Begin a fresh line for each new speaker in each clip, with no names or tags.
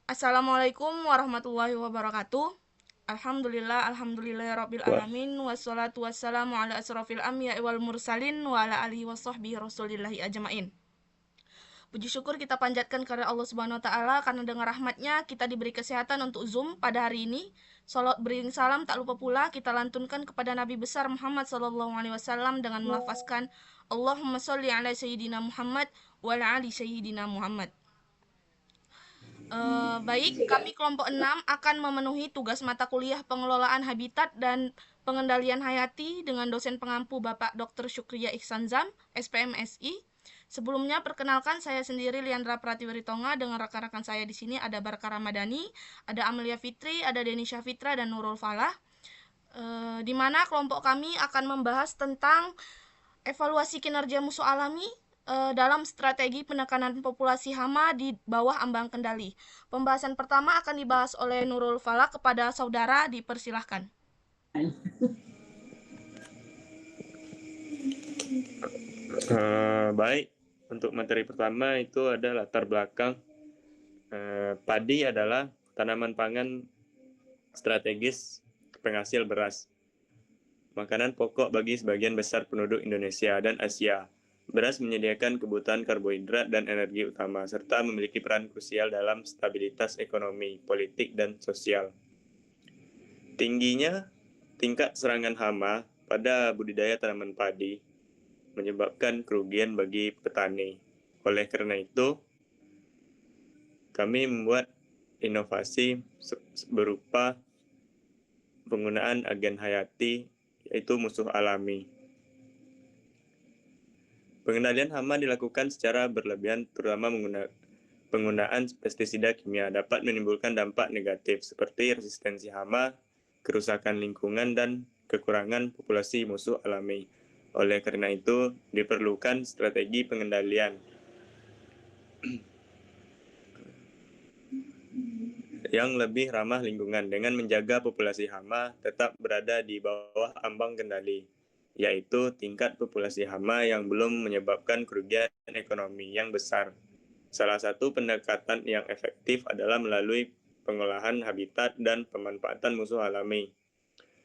Assalamualaikum warahmatullahi wabarakatuh. Alhamdulillahirabbil
Wah,
alamin wassalatu wassalamu ala asrofil anbiya'i wal mursalin wa ala alihi washabbihi rasulillahi ajmain. Puji syukur kita panjatkan kepada Allah Subhanahu wa taala karena dengan rahmatnya kita diberi kesehatan untuk Zoom pada hari ini. Salat bering salam tak lupa pula kita lantunkan kepada Nabi besar Muhammad sallallahu alaihi wasallam dengan melafazkan Allahumma sholli ala sayyidina Muhammad wa ala ali sayyidina Muhammad. Baik, kami kelompok 6 akan memenuhi tugas mata kuliah pengelolaan habitat dan pengendalian hayati dengan dosen pengampu Bapak Dr. Syukriya Ihsanzam, SPMSI. Sebelumnya perkenalkan saya sendiri Liandra Pratiwiritonga dengan rekan-rekan saya di sini ada Barka Ramadhani, ada Amelia Fitri, ada Denisha Fitra dan Nurul Falah. Di mana kelompok kami akan membahas tentang evaluasi kinerja musuh alami dalam strategi penekanan populasi hama di bawah ambang kendali. Pembahasan pertama akan dibahas oleh Nurul Falak. Kepada saudara dipersilahkan.
baik. Untuk materi pertama itu ada latar belakang. Padi adalah tanaman pangan strategis penghasil beras. Makanan pokok bagi sebagian besar penduduk Indonesia dan Asia. Beras menyediakan kebutuhan karbohidrat dan energi utama, serta memiliki peran krusial dalam stabilitas ekonomi, politik, dan sosial. Tingginya tingkat serangan hama pada budidaya tanaman padi menyebabkan kerugian bagi petani. Oleh karena itu, kami membuat inovasi berupa penggunaan agen hayati, yaitu musuh alami. Pengendalian hama dilakukan secara berlebihan, terutama penggunaan pestisida kimia dapat menimbulkan dampak negatif seperti resistensi hama, kerusakan lingkungan, dan kekurangan populasi musuh alami. Oleh karena itu, diperlukan strategi pengendalian yang lebih ramah lingkungan dengan menjaga populasi hama tetap berada di bawah ambang kendali, yaitu tingkat populasi hama yang belum menyebabkan kerugian ekonomi yang besar. Salah satu pendekatan yang efektif adalah melalui pengolahan habitat dan pemanfaatan musuh alami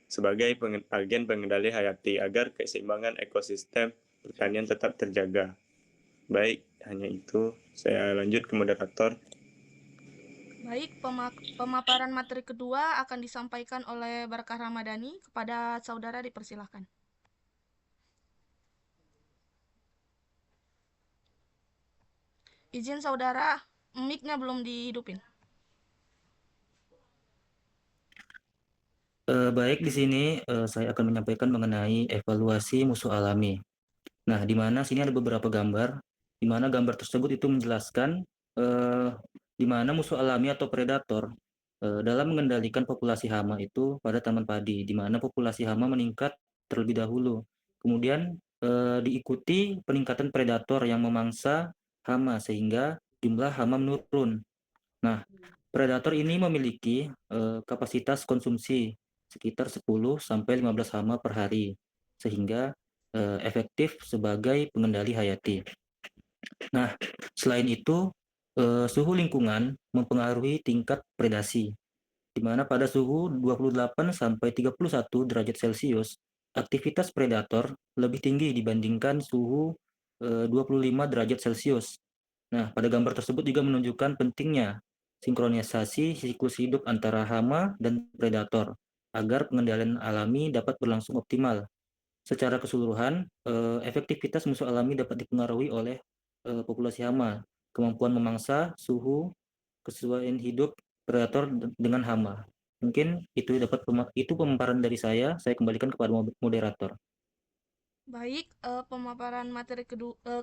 sebagai agen pengendali hayati agar keseimbangan ekosistem pertanian tetap terjaga. Baik, hanya itu. Saya lanjut ke moderator.
Baik, pemaparan materi kedua akan disampaikan oleh Barkah Ramadhani. Kepada saudara dipersilahkan. Izin saudara, mic-nya belum dihidupin.
Baik, di sini saya akan menyampaikan mengenai evaluasi musuh alami. Nah, di mana sini ada beberapa gambar, di mana gambar tersebut itu menjelaskan eh, di mana musuh alami atau predator dalam mengendalikan populasi hama itu pada tanaman padi, di mana populasi hama meningkat terlebih dahulu. Kemudian diikuti peningkatan predator yang memangsa hama sehingga jumlah hama menurun. Nah, predator ini memiliki kapasitas konsumsi sekitar 10 sampai 15 hama per hari, sehingga efektif sebagai pengendali hayati. Nah, selain itu, suhu lingkungan mempengaruhi tingkat predasi, di mana pada suhu 28 sampai 31 derajat Celcius, aktivitas predator lebih tinggi dibandingkan suhu 25 derajat Celcius. Nah, pada gambar tersebut juga menunjukkan pentingnya sinkronisasi siklus hidup antara hama dan predator agar pengendalian alami dapat berlangsung optimal. Secara keseluruhan, efektivitas musuh alami dapat dipengaruhi oleh populasi hama, kemampuan memangsa, suhu, kesesuaian hidup predator dengan hama. Mungkin itu pemaparan dari saya. Saya kembalikan kepada moderator.
Baik, pemaparan materi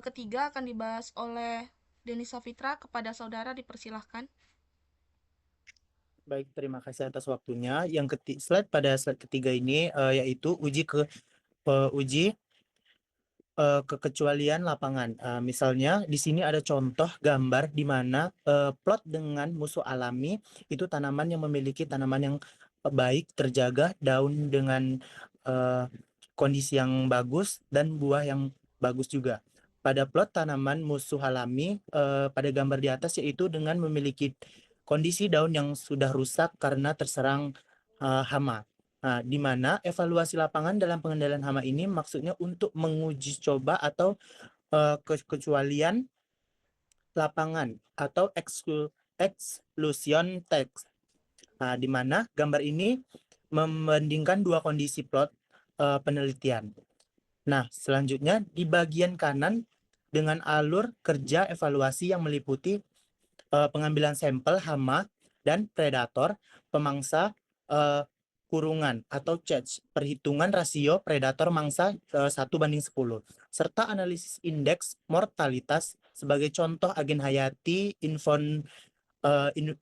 ketiga akan dibahas oleh Denisa Fitra. Kepada saudara dipersilahkan.
Baik, terima kasih atas waktunya. Slide ketiga ini yaitu uji kekecualian lapangan. Misalnya di sini ada contoh gambar di mana plot dengan musuh alami itu tanaman yang memiliki tanaman yang baik, terjaga, daun dengan kondisi yang bagus dan buah yang bagus juga. Pada plot tanaman musuh alami pada gambar di atas yaitu dengan memiliki kondisi daun yang sudah rusak karena terserang hama. Nah, di mana evaluasi lapangan dalam pengendalian hama ini maksudnya untuk menguji coba atau kekecualian lapangan atau exclusion test. Nah, di mana gambar ini membandingkan dua kondisi plot penelitian. Nah, selanjutnya di bagian kanan dengan alur kerja evaluasi yang meliputi pengambilan sampel hama dan predator, pemangsa, kurungan atau catch, perhitungan rasio predator mangsa 1:10, serta analisis indeks mortalitas sebagai contoh agen hayati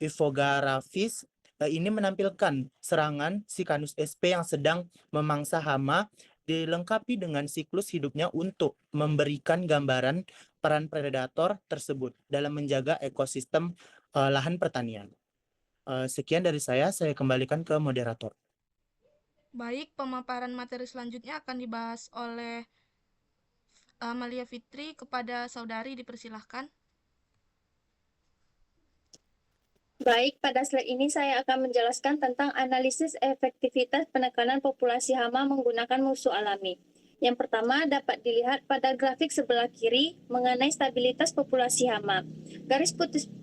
infografis. Ini menampilkan serangan Sikanus sp yang sedang memangsa hama dilengkapi dengan siklus hidupnya untuk memberikan gambaran peran predator tersebut dalam menjaga ekosistem lahan pertanian. Sekian dari saya kembalikan ke moderator.
Baik, pemaparan materi selanjutnya akan dibahas oleh Amalia Fitri. Kepada saudari dipersilahkan.
Baik, pada slide ini saya akan menjelaskan tentang analisis efektivitas penekanan populasi hama menggunakan musuh alami. Yang pertama dapat dilihat pada grafik sebelah kiri mengenai stabilitas populasi hama. Garis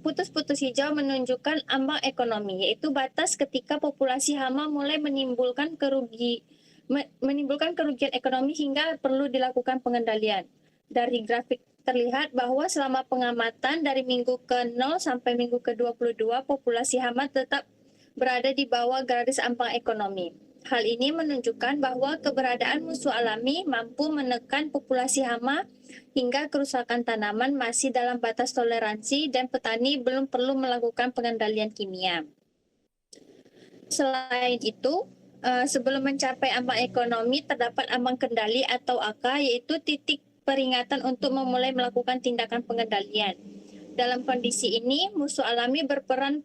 putus-putus hijau menunjukkan ambang ekonomi, yaitu batas ketika populasi hama mulai menimbulkan kerugian ekonomi hingga perlu dilakukan pengendalian. Dari grafik terlihat bahwa selama pengamatan dari minggu ke-0 sampai minggu ke-22, populasi hama tetap berada di bawah garis ambang ekonomi. Hal ini menunjukkan bahwa keberadaan musuh alami mampu menekan populasi hama hingga kerusakan tanaman masih dalam batas toleransi dan petani belum perlu melakukan pengendalian kimia. Selain itu, sebelum mencapai ambang ekonomi terdapat ambang kendali atau AK, yaitu titik peringatan untuk memulai melakukan tindakan pengendalian. Dalam kondisi ini, musuh alami berperan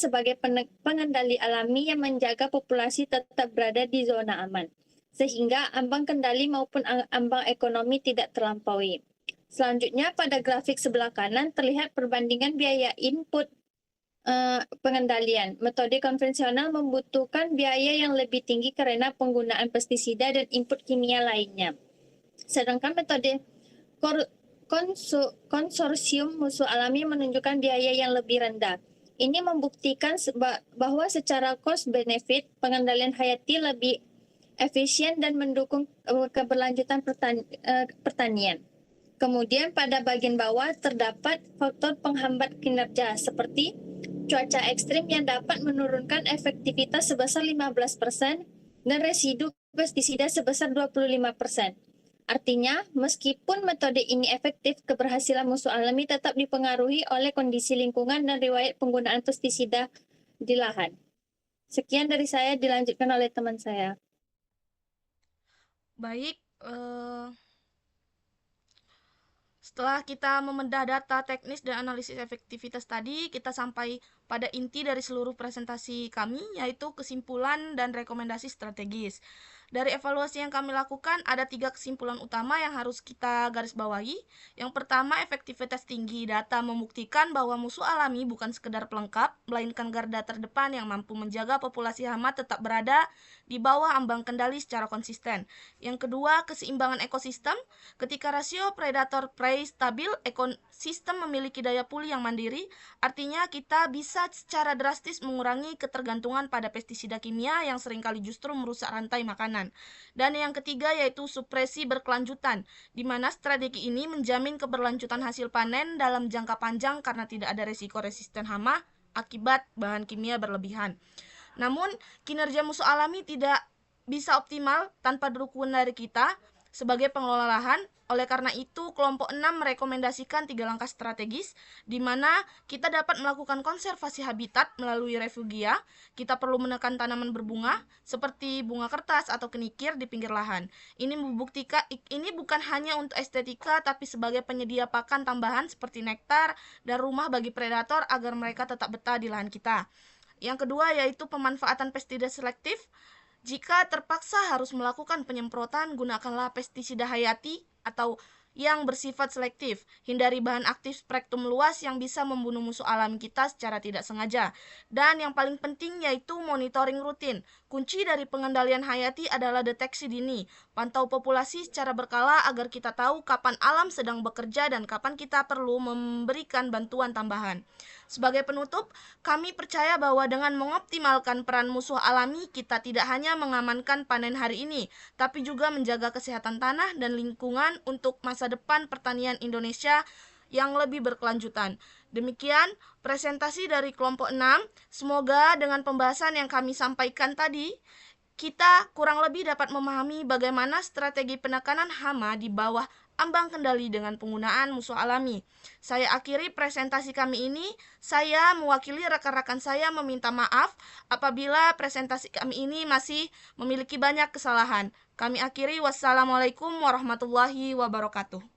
sebagai pengendali alami yang menjaga populasi tetap berada di zona aman, sehingga ambang kendali maupun ambang ekonomi tidak terlampaui. Selanjutnya, pada grafik sebelah kanan terlihat perbandingan biaya input pengendalian. Metode konvensional membutuhkan biaya yang lebih tinggi karena penggunaan pestisida dan input kimia lainnya. Sedangkan metode konsorsium musuh alami menunjukkan biaya yang lebih rendah. Ini membuktikan bahwa secara cost benefit pengendalian hayati lebih efisien dan mendukung keberlanjutan pertanian. Kemudian pada bagian bawah terdapat faktor penghambat kinerja seperti cuaca ekstrim yang dapat menurunkan efektivitas sebesar 15% dan residu pestisida sebesar 25%. Artinya, meskipun metode ini efektif, keberhasilan musuh alami tetap dipengaruhi oleh kondisi lingkungan dan riwayat penggunaan pestisida di lahan. Sekian dari saya, dilanjutkan oleh teman saya.
Baik, setelah kita membedah data teknis dan analisis efektivitas tadi, kita sampai pada inti dari seluruh presentasi kami, yaitu kesimpulan dan rekomendasi strategis. Dari evaluasi yang kami lakukan, ada 3 kesimpulan utama yang harus kita garis bawahi. Yang pertama, efektivitas tinggi. Data membuktikan bahwa musuh alami bukan sekedar pelengkap, melainkan garda terdepan yang mampu menjaga populasi hama tetap berada di bawah ambang kendali secara konsisten. Yang kedua, keseimbangan ekosistem. Ketika rasio predator-prey stabil, ekosistem memiliki daya pulih yang mandiri. Artinya kita bisa secara drastis mengurangi ketergantungan pada pestisida kimia yang seringkali justru merusak rantai makanan. Dan yang ketiga yaitu supresi berkelanjutan, di mana strategi ini menjamin keberlanjutan hasil panen dalam jangka panjang karena tidak ada resiko resisten hama akibat bahan kimia berlebihan. Namun, kinerja musuh alami tidak bisa optimal tanpa dukungan dari kita sebagai pengelola lahan. Oleh karena itu, kelompok 6 merekomendasikan 3 langkah strategis, di mana kita dapat melakukan konservasi habitat melalui refugia. Kita perlu menekan tanaman berbunga, seperti bunga kertas atau kenikir di pinggir lahan. Ini membuktikan ini bukan hanya untuk estetika, tapi sebagai penyedia pakan tambahan seperti nektar dan rumah bagi predator agar mereka tetap betah di lahan kita. Yang kedua yaitu pemanfaatan pestisida selektif. Jika terpaksa harus melakukan penyemprotan, gunakanlah pestisida hayati atau yang bersifat selektif. Hindari bahan aktif spektrum luas yang bisa membunuh musuh alami kita secara tidak sengaja. Dan yang paling penting yaitu monitoring rutin. Kunci dari pengendalian hayati adalah deteksi dini. Pantau populasi secara berkala agar kita tahu kapan alam sedang bekerja dan kapan kita perlu memberikan bantuan tambahan. Sebagai penutup, kami percaya bahwa dengan mengoptimalkan peran musuh alami, kita tidak hanya mengamankan panen hari ini, tapi juga menjaga kesehatan tanah dan lingkungan untuk masa depan pertanian Indonesia yang lebih berkelanjutan. Demikian presentasi dari kelompok 6. Semoga dengan pembahasan yang kami sampaikan tadi, kita kurang lebih dapat memahami bagaimana strategi penekanan hama di bawah ambang kendali dengan penggunaan musuh alami. Saya akhiri presentasi kami ini. Saya mewakili rekan-rekan saya meminta maaf apabila presentasi kami ini masih memiliki banyak kesalahan. Kami akhiri, wassalamualaikum warahmatullahi wabarakatuh.